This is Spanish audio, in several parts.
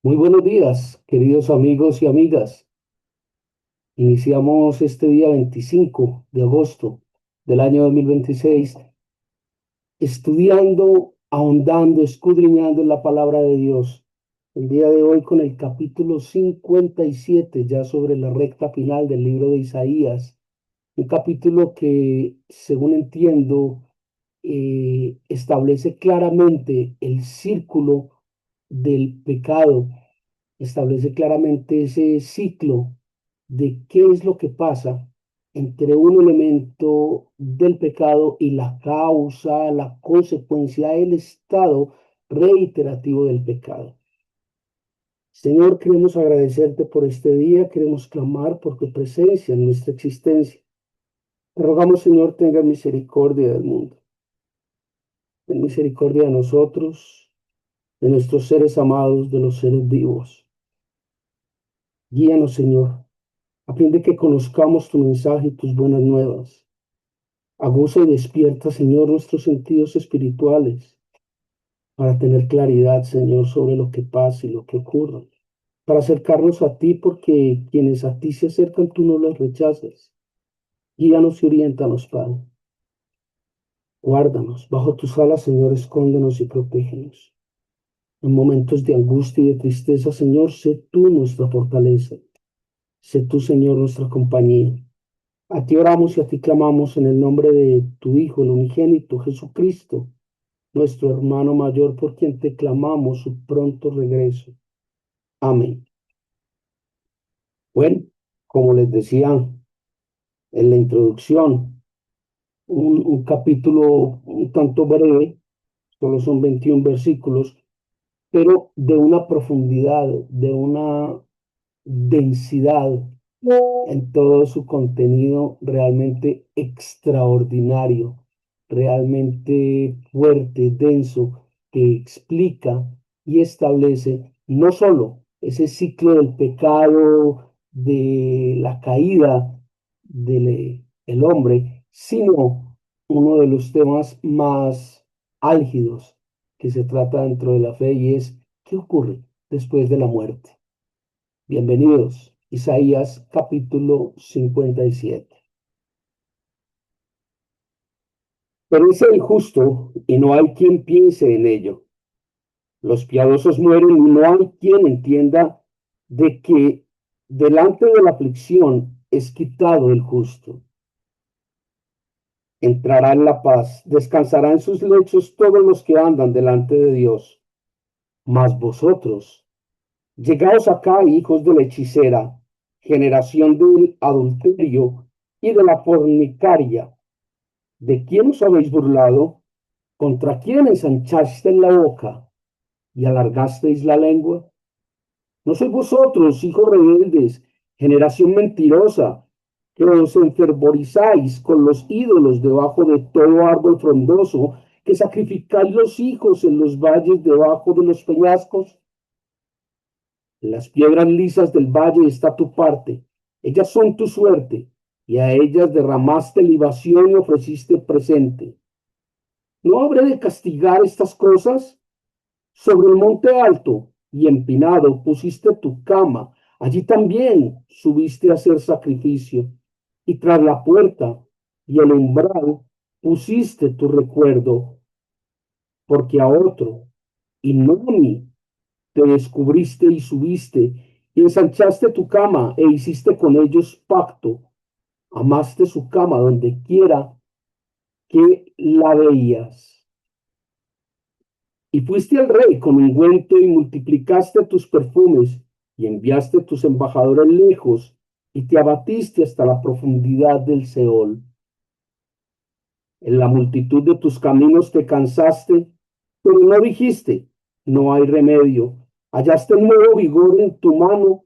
Muy buenos días, queridos amigos y amigas. Iniciamos este día 25 de agosto del año 2026, estudiando, ahondando, escudriñando en la palabra de Dios. El día de hoy con el capítulo 57, ya sobre la recta final del libro de Isaías. Un capítulo que, según entiendo, establece claramente el círculo del pecado, establece claramente ese ciclo de qué es lo que pasa entre un elemento del pecado y la causa, la consecuencia, el estado reiterativo del pecado. Señor, queremos agradecerte por este día, queremos clamar por tu presencia en nuestra existencia. Te rogamos, Señor, tenga misericordia del mundo, ten misericordia de nosotros, de nuestros seres amados, de los seres vivos. Guíanos, Señor, a fin de que conozcamos tu mensaje y tus buenas nuevas. Aguza y despierta, Señor, nuestros sentidos espirituales para tener claridad, Señor, sobre lo que pasa y lo que ocurre, para acercarnos a ti, porque quienes a ti se acercan, tú no los rechazas. Guíanos y oriéntanos, Padre. Guárdanos. Bajo tus alas, Señor, escóndenos y protégenos. En momentos de angustia y de tristeza, Señor, sé tú nuestra fortaleza. Sé tú, Señor, nuestra compañía. A ti oramos y a ti clamamos en el nombre de tu Hijo, el unigénito, Jesucristo, nuestro hermano mayor, por quien te clamamos su pronto regreso. Amén. Bueno, como les decía en la introducción, un capítulo un tanto breve, solo son 21 versículos, pero de una profundidad, de una densidad en todo su contenido realmente extraordinario, realmente fuerte, denso, que explica y establece no solo ese ciclo del pecado, de la caída del el hombre, sino uno de los temas más álgidos que se trata dentro de la fe, y es ¿qué ocurre después de la muerte? Bienvenidos. Isaías capítulo 57. Perece el justo y no hay quien piense en ello. Los piadosos mueren y no hay quien entienda de que delante de la aflicción es quitado el justo. Entrará en la paz, descansará en sus lechos todos los que andan delante de Dios. Mas vosotros, llegaos acá, hijos de la hechicera, generación del adulterio y de la fornicaria. ¿De quién os habéis burlado? ¿Contra quién ensanchasteis la boca y alargasteis la lengua? ¿No sois vosotros, hijos rebeldes, generación mentirosa, que os enfervorizáis con los ídolos debajo de todo árbol frondoso, que sacrificáis los hijos en los valles debajo de los peñascos? En las piedras lisas del valle está tu parte, ellas son tu suerte, y a ellas derramaste libación y ofreciste presente. ¿No habré de castigar estas cosas? Sobre el monte alto y empinado pusiste tu cama, allí también subiste a hacer sacrificio, y tras la puerta y el umbral pusiste tu recuerdo, porque a otro, y no a mí, te descubriste y subiste, y ensanchaste tu cama e hiciste con ellos pacto, amaste su cama donde quiera que la veías. Y fuiste al rey con ungüento y multiplicaste tus perfumes y enviaste tus embajadores lejos y te abatiste hasta la profundidad del Seol. En la multitud de tus caminos te cansaste, pero no dijiste, no hay remedio. Hallaste un nuevo vigor en tu mano,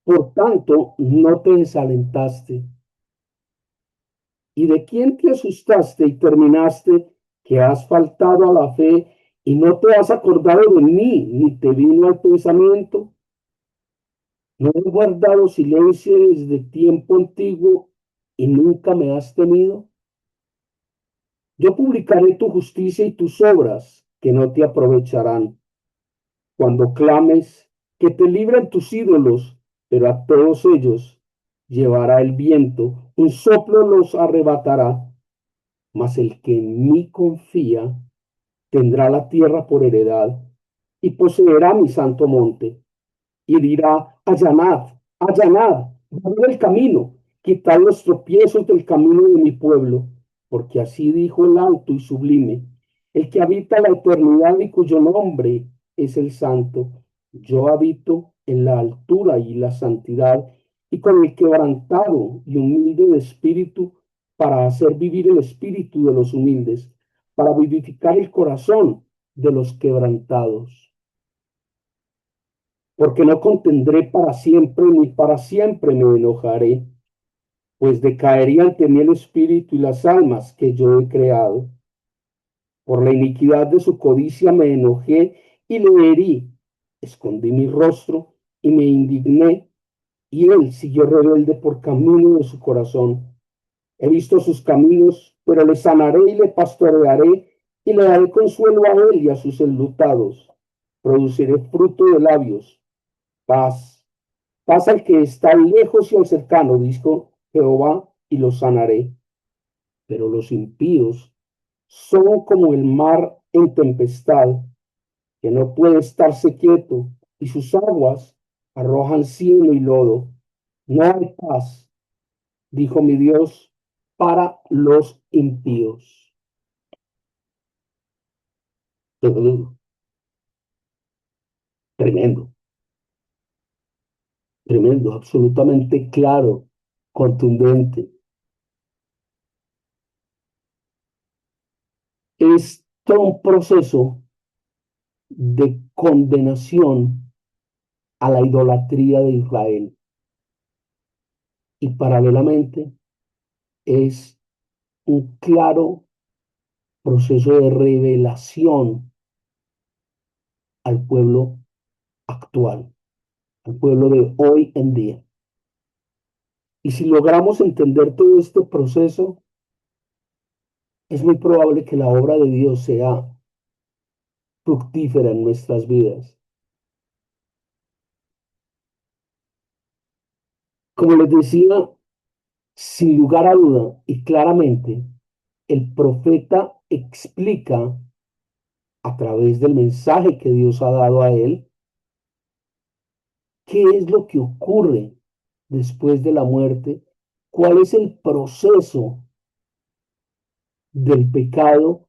por tanto no te desalentaste. ¿Y de quién te asustaste y terminaste que has faltado a la fe y no te has acordado de mí, ni te vino al pensamiento? ¿No he guardado silencio desde tiempo antiguo y nunca me has temido? Yo publicaré tu justicia y tus obras que no te aprovecharán. Cuando clames, que te libren tus ídolos, pero a todos ellos llevará el viento, un soplo los arrebatará, mas el que en mí confía tendrá la tierra por heredad y poseerá mi santo monte y dirá, allanad, allanad, volver el camino, quitad los tropiezos del camino de mi pueblo, porque así dijo el alto y sublime, el que habita la eternidad y cuyo nombre es el santo. Yo habito en la altura y la santidad, y con el quebrantado y humilde de espíritu, para hacer vivir el espíritu de los humildes, para vivificar el corazón de los quebrantados, porque no contendré para siempre, ni para siempre me enojaré, pues decaería ante mí el espíritu y las almas que yo he creado. Por la iniquidad de su codicia me enojé y le herí, escondí mi rostro y me indigné, y él siguió rebelde por camino de su corazón. He visto sus caminos, pero le sanaré y le pastorearé, y le daré consuelo a él y a sus enlutados. Produciré fruto de labios, paz. Paz al que está lejos y al cercano, dijo Jehová, y los sanaré. Pero los impíos son como el mar en tempestad, que no puede estarse quieto, y sus aguas arrojan cieno y lodo. No hay paz, dijo mi Dios, para los impíos. Tremendo, tremendo, absolutamente claro, contundente. Es todo un proceso de condenación a la idolatría de Israel y paralelamente es un claro proceso de revelación al pueblo actual, al pueblo de hoy en día. Y si logramos entender todo este proceso, es muy probable que la obra de Dios sea fructífera en nuestras vidas. Como les decía, sin lugar a duda y claramente, el profeta explica a través del mensaje que Dios ha dado a él qué es lo que ocurre después de la muerte, cuál es el proceso del pecado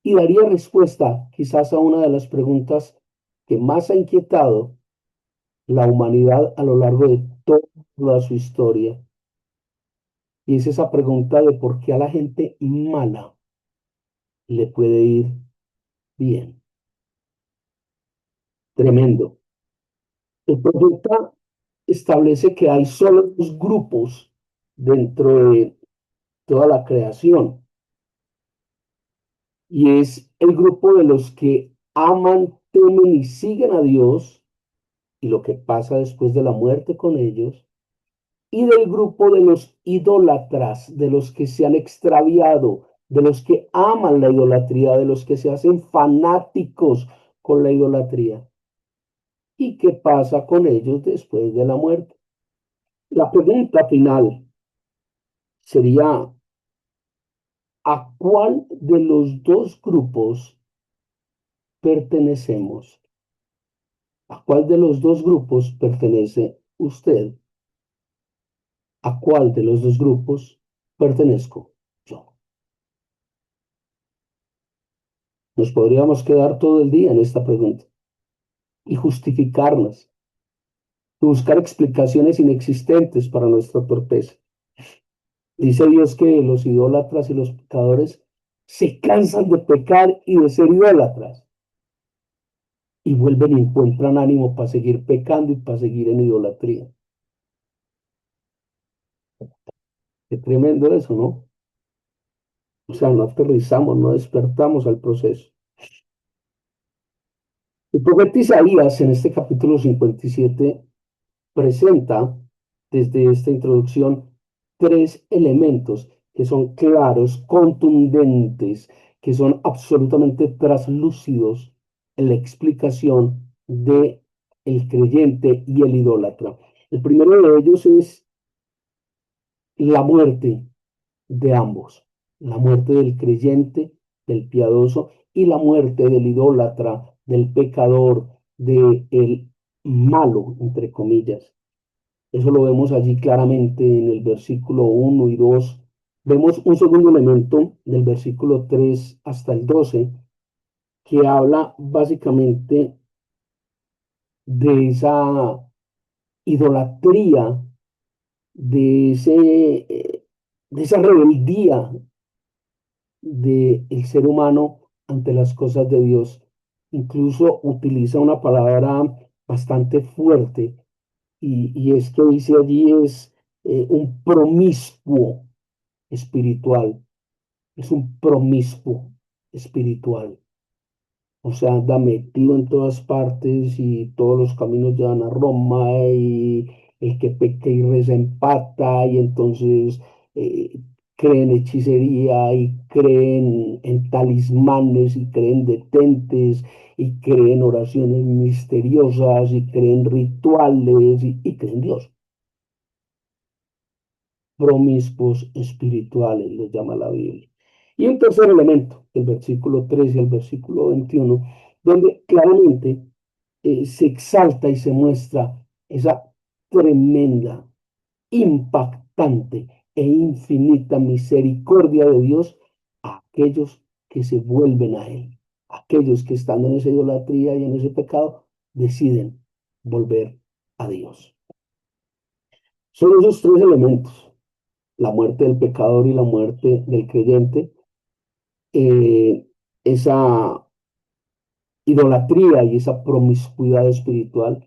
y daría respuesta quizás a una de las preguntas que más ha inquietado la humanidad a lo largo de toda su historia. Y es esa pregunta de por qué a la gente mala le puede ir bien. Tremendo. El profeta establece que hay solo dos grupos dentro de toda la creación, y es el grupo de los que aman, temen y siguen a Dios y lo que pasa después de la muerte con ellos, y del grupo de los idólatras, de los que se han extraviado, de los que aman la idolatría, de los que se hacen fanáticos con la idolatría. ¿Y qué pasa con ellos después de la muerte? La pregunta final sería, ¿a cuál de los dos grupos pertenecemos? ¿A cuál de los dos grupos pertenece usted? ¿A cuál de los dos grupos pertenezco yo? Nos podríamos quedar todo el día en esta pregunta y justificarlas, y buscar explicaciones inexistentes para nuestra torpeza. Dice Dios que los idólatras y los pecadores se cansan de pecar y de ser idólatras y vuelven y encuentran ánimo para seguir pecando y para seguir en idolatría. Qué tremendo eso, ¿no? O sea, no aterrizamos, no despertamos al proceso. El profeta Isaías en este capítulo 57 presenta desde esta introducción tres elementos que son claros, contundentes, que son absolutamente traslúcidos en la explicación de el creyente y el idólatra. El primero de ellos es la muerte de ambos, la muerte del creyente, del piadoso, y la muerte del idólatra, del pecador, del malo, entre comillas. Eso lo vemos allí claramente en el versículo 1 y 2. Vemos un segundo elemento del versículo 3 hasta el 12 que habla básicamente de esa idolatría, de, ese, de esa rebeldía del ser humano ante las cosas de Dios. Incluso utiliza una palabra bastante fuerte y esto dice allí es un promiscuo espiritual, es un promiscuo espiritual. O sea, anda metido en todas partes y todos los caminos llevan a Roma y el que peca y reza empata y entonces eh, creen hechicería y creen en talismanes y creen detentes y creen oraciones misteriosas y creen rituales y creen Dios. Promiscuos espirituales, los llama la Biblia. Y un tercer elemento, el versículo 13 al versículo 21, donde claramente se exalta y se muestra esa tremenda, impactante e infinita misericordia de Dios a aquellos que se vuelven a Él, aquellos que estando en esa idolatría y en ese pecado deciden volver a Dios. Son esos tres elementos, la muerte del pecador y la muerte del creyente, esa idolatría y esa promiscuidad espiritual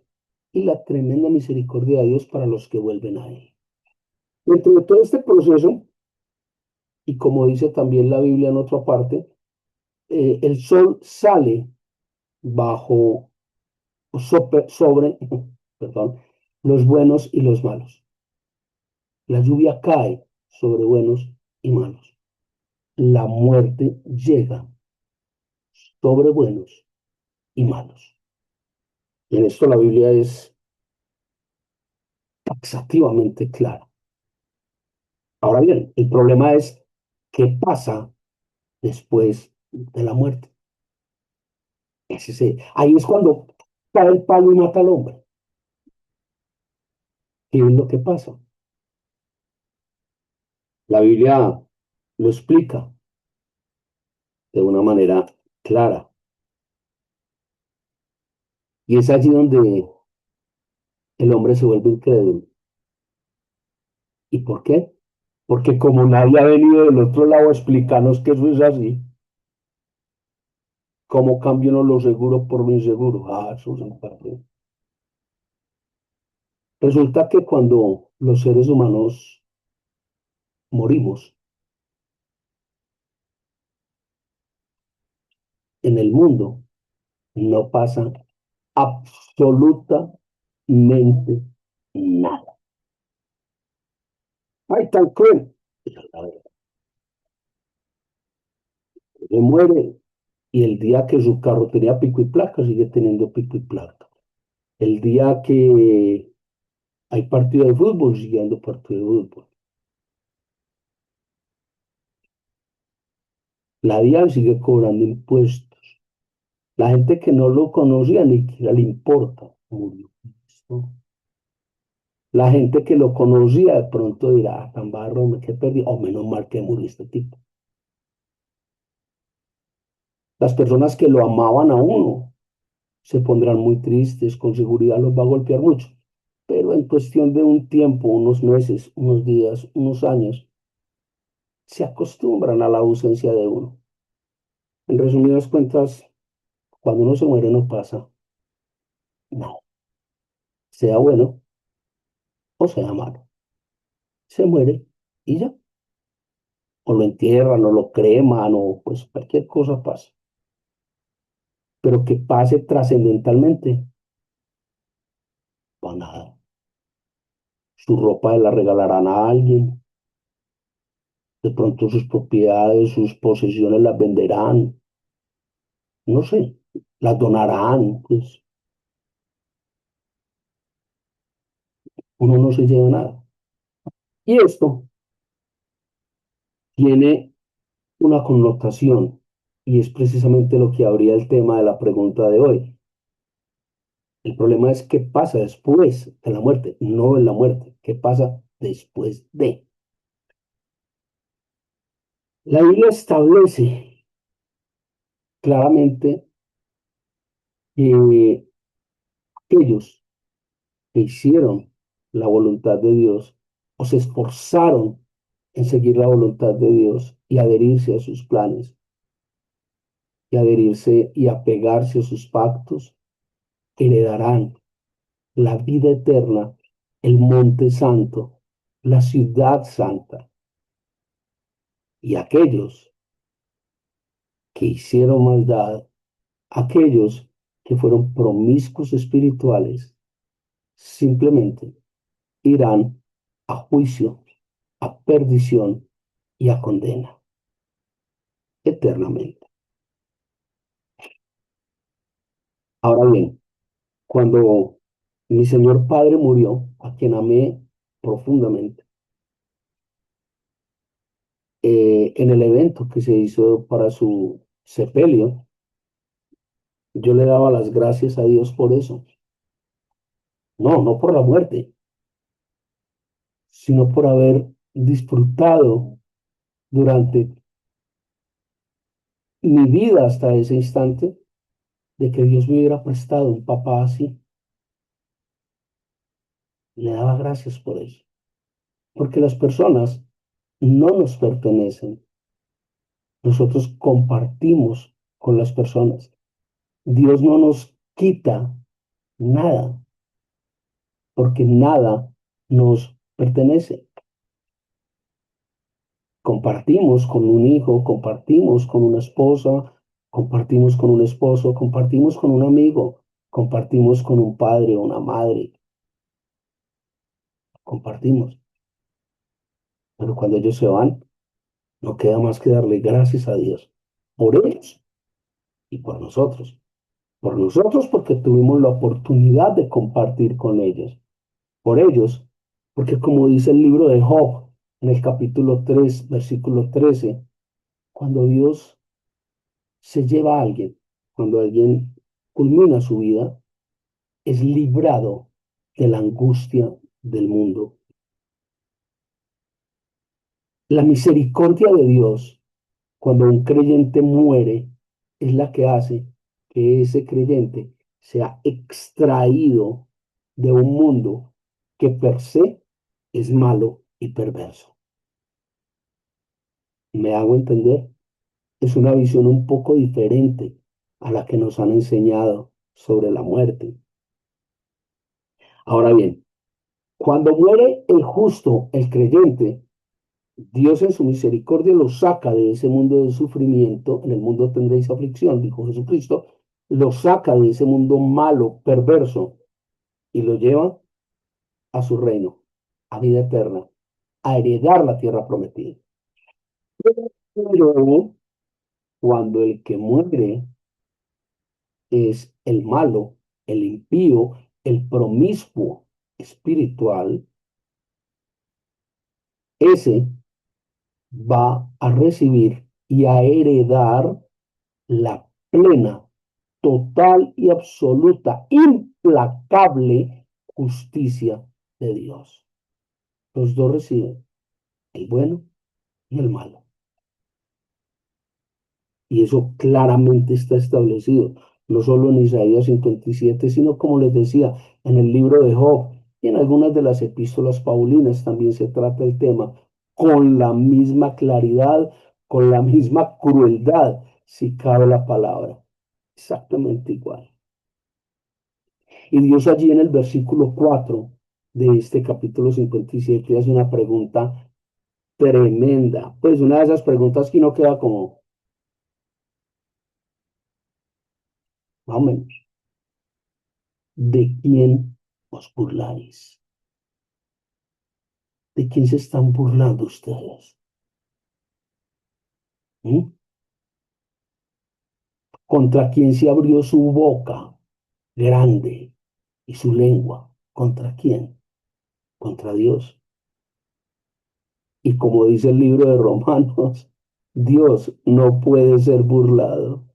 y la tremenda misericordia de Dios para los que vuelven a Él. Dentro de todo este proceso, y como dice también la Biblia en otra parte, el sol sale bajo, sobre, perdón, los buenos y los malos. La lluvia cae sobre buenos y malos. La muerte llega sobre buenos y malos. Y en esto la Biblia es taxativamente clara. Ahora bien, el problema es qué pasa después de la muerte. Ahí es cuando cae el palo y mata al hombre. ¿Qué es lo que pasa? La Biblia lo explica de una manera clara. Y es allí donde el hombre se vuelve incrédulo. ¿Y por qué? Porque como nadie ha venido del otro lado a explicarnos que eso es así, ¿cómo cambio uno lo seguro por lo inseguro? Ah, eso es un parte. Resulta que cuando los seres humanos morimos en el mundo, no pasa absolutamente nada. Ay, tan cruel. La verdad, se muere y el día que su carro tenía pico y placa, sigue teniendo pico y placa. El día que hay partido de fútbol, sigue dando partido de fútbol. La DIAN sigue cobrando impuestos. La gente que no lo conocía ni siquiera le importa, murió. ¿No? La gente que lo conocía de pronto dirá, "Ah, tan barro, me quedé perdido, o menos mal que murió este tipo". Las personas que lo amaban a uno se pondrán muy tristes, con seguridad los va a golpear mucho, pero en cuestión de un tiempo, unos meses, unos días, unos años, se acostumbran a la ausencia de uno. En resumidas cuentas, cuando uno se muere no pasa nada, sea bueno o sea malo. Se muere y ya, o lo entierran, o lo creman, o pues cualquier cosa pasa, pero que pase trascendentalmente, para nada. Su ropa la regalarán a alguien, de pronto sus propiedades, sus posesiones las venderán, no sé, las donarán, pues, uno no se lleva nada. Y esto tiene una connotación y es precisamente lo que habría el tema de la pregunta de hoy. El problema es qué pasa después de la muerte, no en la muerte, qué pasa después de. La Biblia establece claramente que aquellos que hicieron la voluntad de Dios o se esforzaron en seguir la voluntad de Dios y adherirse a sus planes y adherirse y apegarse a sus pactos, heredarán la vida eterna, el monte santo, la ciudad santa. Y aquellos que hicieron maldad, aquellos que fueron promiscuos espirituales, simplemente irán a juicio, a perdición y a condena eternamente. Ahora bien, cuando mi Señor Padre murió, a quien amé profundamente, en el evento que se hizo para su sepelio, yo le daba las gracias a Dios por eso. No, no por la muerte, sino por haber disfrutado durante mi vida hasta ese instante de que Dios me hubiera prestado un papá así. Le daba gracias por eso, porque las personas no nos pertenecen. Nosotros compartimos con las personas. Dios no nos quita nada, porque nada nos pertenece. Compartimos con un hijo, compartimos con una esposa, compartimos con un esposo, compartimos con un amigo, compartimos con un padre o una madre, compartimos. Pero cuando ellos se van, no queda más que darle gracias a Dios por ellos y por nosotros. Por nosotros porque tuvimos la oportunidad de compartir con ellos. Por ellos porque como dice el libro de Job en el capítulo 3 versículo 13, cuando Dios se lleva a alguien, cuando alguien culmina su vida, es librado de la angustia del mundo. La misericordia de Dios, cuando un creyente muere, es la que hace que ese creyente sea extraído de un mundo que per se es malo y perverso. ¿Me hago entender? Es una visión un poco diferente a la que nos han enseñado sobre la muerte. Ahora bien, cuando muere el justo, el creyente, Dios en su misericordia lo saca de ese mundo de sufrimiento. En el mundo tendréis aflicción, dijo Jesucristo. Lo saca de ese mundo malo, perverso, y lo lleva a su reino, a vida eterna, a heredar la tierra prometida. Pero cuando el que muere es el malo, el impío, el promiscuo espiritual, ese va a recibir y a heredar la plena, total y absoluta, implacable justicia de Dios. Los dos reciben, el bueno y el malo. Y eso claramente está establecido, no solo en Isaías 57, sino como les decía, en el libro de Job y en algunas de las epístolas paulinas también se trata el tema con la misma claridad, con la misma crueldad, si cabe la palabra. Exactamente igual. Y Dios allí en el versículo 4 de este capítulo 57 hace una pregunta tremenda. Pues una de esas preguntas que no queda como, más o menos, ¿de quién os burláis? ¿De quién se están burlando ustedes? ¿Mm? ¿Contra quién se abrió su boca grande y su lengua? ¿Contra quién? contra Dios. Y como dice el libro de Romanos, Dios no puede ser burlado.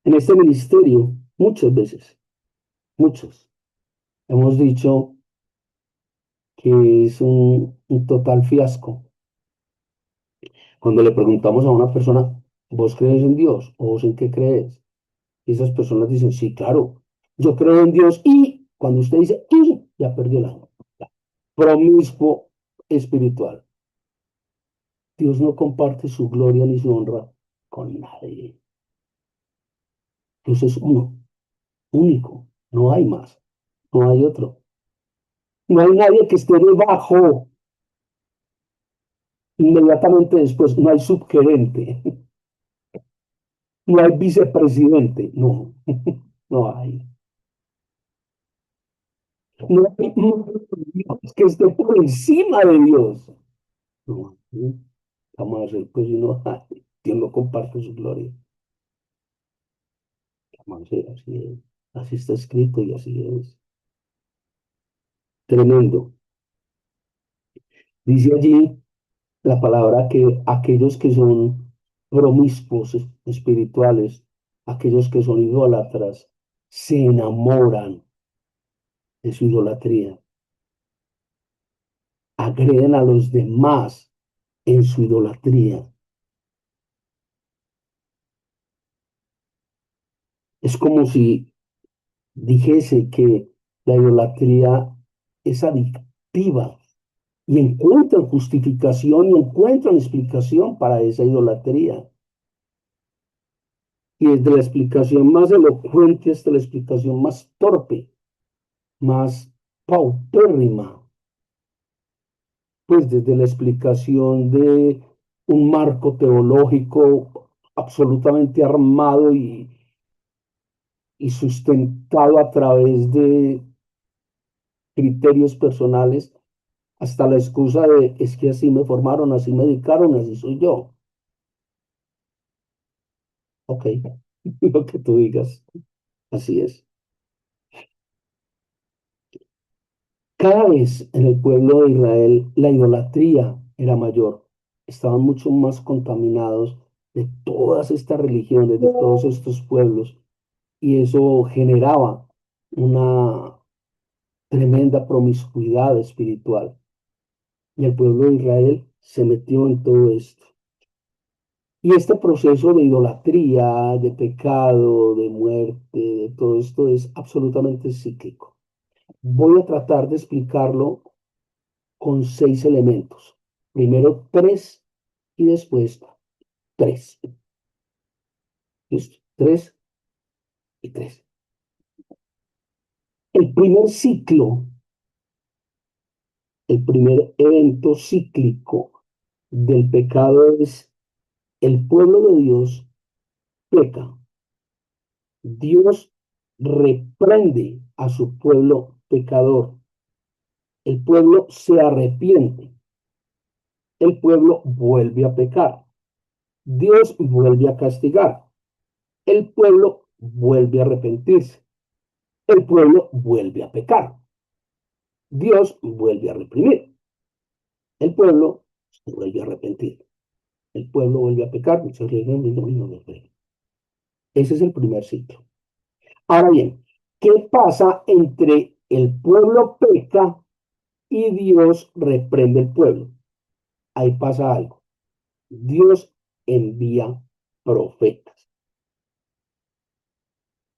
En este ministerio, muchas veces, muchos, hemos dicho que es un total fiasco. Cuando le preguntamos a una persona, ¿vos crees en Dios o vos en qué crees? Y esas personas dicen, sí, claro, yo creo en Dios. Y cuando usted dice, y, ya perdió la promiscuo espiritual. Dios no comparte su gloria ni su honra con nadie. Dios es uno, único, no hay más, no hay otro. No hay nadie que esté debajo, inmediatamente después, no hay subgerente, no hay vicepresidente, no, no hay. No hay Dios que esté por encima de Dios. No, vamos a hacer pues si no, ay, Dios no comparte su gloria. Vamos a hacer así es, así está escrito y así es. Tremendo. Dice allí la palabra que aquellos que son promiscuos espirituales, aquellos que son idólatras, se enamoran de su idolatría, agreden a los demás en su idolatría. Es como si dijese que la idolatría es adictiva y encuentran justificación y encuentran explicación para esa idolatría. Y desde la explicación más elocuente hasta la explicación más torpe, más paupérrima, pues desde la explicación de un marco teológico absolutamente armado y sustentado a través de criterios personales, hasta la excusa de es que así me formaron, así me dedicaron, así soy yo. Ok, lo que tú digas, así es. Cada vez en el pueblo de Israel la idolatría era mayor. Estaban mucho más contaminados de todas estas religiones, de todos estos pueblos, y eso generaba una tremenda promiscuidad espiritual. Y el pueblo de Israel se metió en todo esto. Y este proceso de idolatría, de pecado, de muerte, de todo esto es absolutamente cíclico. Voy a tratar de explicarlo con 6 elementos. Primero tres y después tres. ¿Listo? Tres y tres. El primer ciclo, el primer evento cíclico del pecado es el pueblo de Dios peca. Dios reprende a su pueblo pecador. El pueblo se arrepiente. El pueblo vuelve a pecar. Dios vuelve a castigar. El pueblo vuelve a arrepentirse. El pueblo vuelve a pecar. Dios vuelve a reprimir. El pueblo se vuelve a arrepentir. El pueblo vuelve a pecar. Ese es el primer ciclo. Ahora bien, ¿qué pasa entre el pueblo peca y Dios reprende el pueblo? Ahí pasa algo. Dios envía profetas.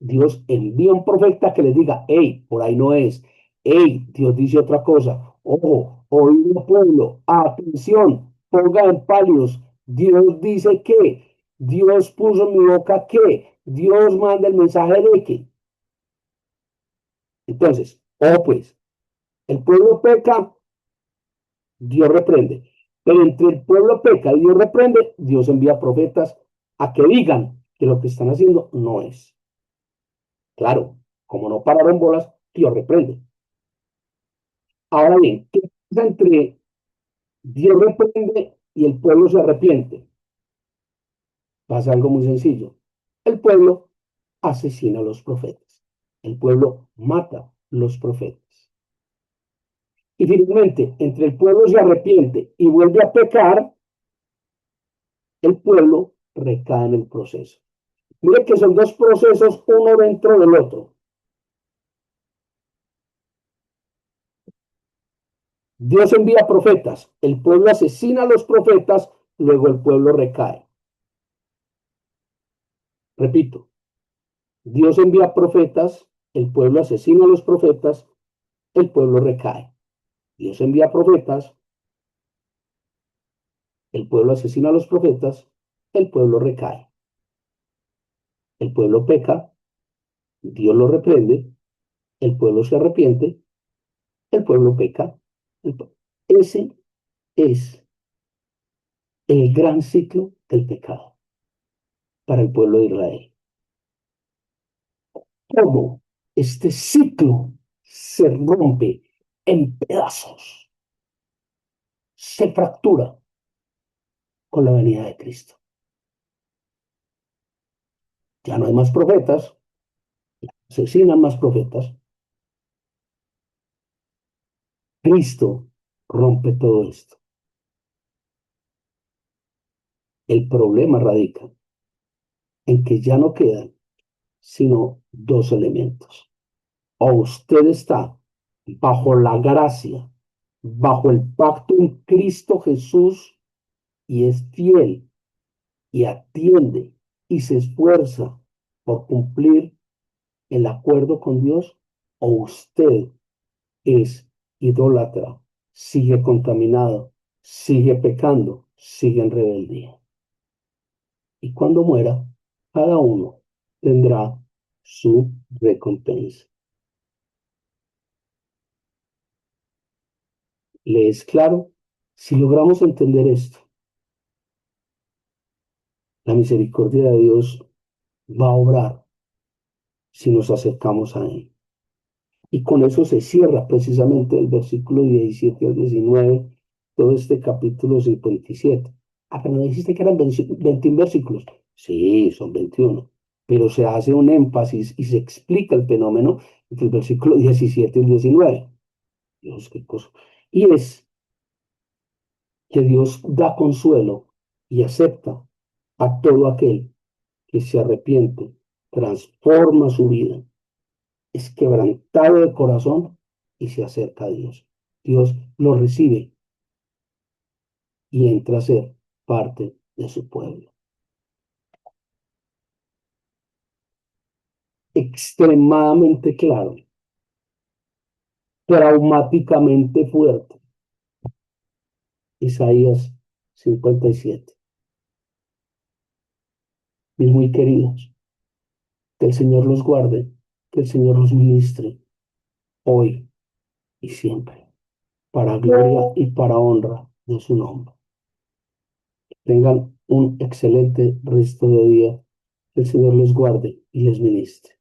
Dios envía un profeta que les diga, hey, por ahí no es. Hey, Dios dice otra cosa. Ojo, oído pueblo, atención, ponga en palios. Dios dice que, Dios puso en mi boca que, Dios manda el mensaje de que. Entonces, ojo pues, el pueblo peca, Dios reprende. Pero entre el pueblo peca y Dios reprende, Dios envía profetas a que digan que lo que están haciendo no es. Claro, como no pararon bolas, Dios reprende. Ahora bien, ¿qué pasa entre Dios reprende y el pueblo se arrepiente? Pasa algo muy sencillo. El pueblo asesina a los profetas. El pueblo mata los profetas. Y finalmente, entre el pueblo se arrepiente y vuelve a pecar, el pueblo recae en el proceso. Mire que son dos procesos uno dentro del otro. Dios envía profetas, el pueblo asesina a los profetas, luego el pueblo recae. Repito, Dios envía profetas, el pueblo asesina a los profetas, el pueblo recae. Dios envía profetas, el pueblo asesina a los profetas, el pueblo recae. El pueblo peca, Dios lo reprende, el pueblo se arrepiente, el pueblo peca. Ese es el gran ciclo del pecado para el pueblo de Israel. Todo este ciclo se rompe en pedazos, se fractura con la venida de Cristo. Ya no hay más profetas, asesinan más profetas. Cristo rompe todo esto. El problema radica en que ya no quedan sino dos elementos. O usted está bajo la gracia, bajo el pacto en Cristo Jesús y es fiel y atiende y se esfuerza por cumplir el acuerdo con Dios, o usted es idólatra, sigue contaminado, sigue pecando, sigue en rebeldía. Y cuando muera, cada uno tendrá su recompensa. ¿Le es claro? Si logramos entender esto, la misericordia de Dios va a obrar si nos acercamos a Él. Y con eso se cierra precisamente el versículo 17 al 19, todo este capítulo 57. Ah, pero me dijiste que eran 21 versículos. Sí, son 21, pero se hace un énfasis y se explica el fenómeno entre el versículo 17 y el 19. Dios, qué cosa. Y es que Dios da consuelo y acepta a todo aquel que se arrepiente, transforma su vida, es quebrantado de corazón y se acerca a Dios. Dios lo recibe y entra a ser parte de su pueblo. Extremadamente claro, traumáticamente fuerte. Isaías 57. Mis muy queridos, que el Señor los guarde, que el Señor los ministre hoy y siempre, para gloria y para honra de su nombre. Tengan un excelente resto de día. Que el Señor les guarde y les ministre.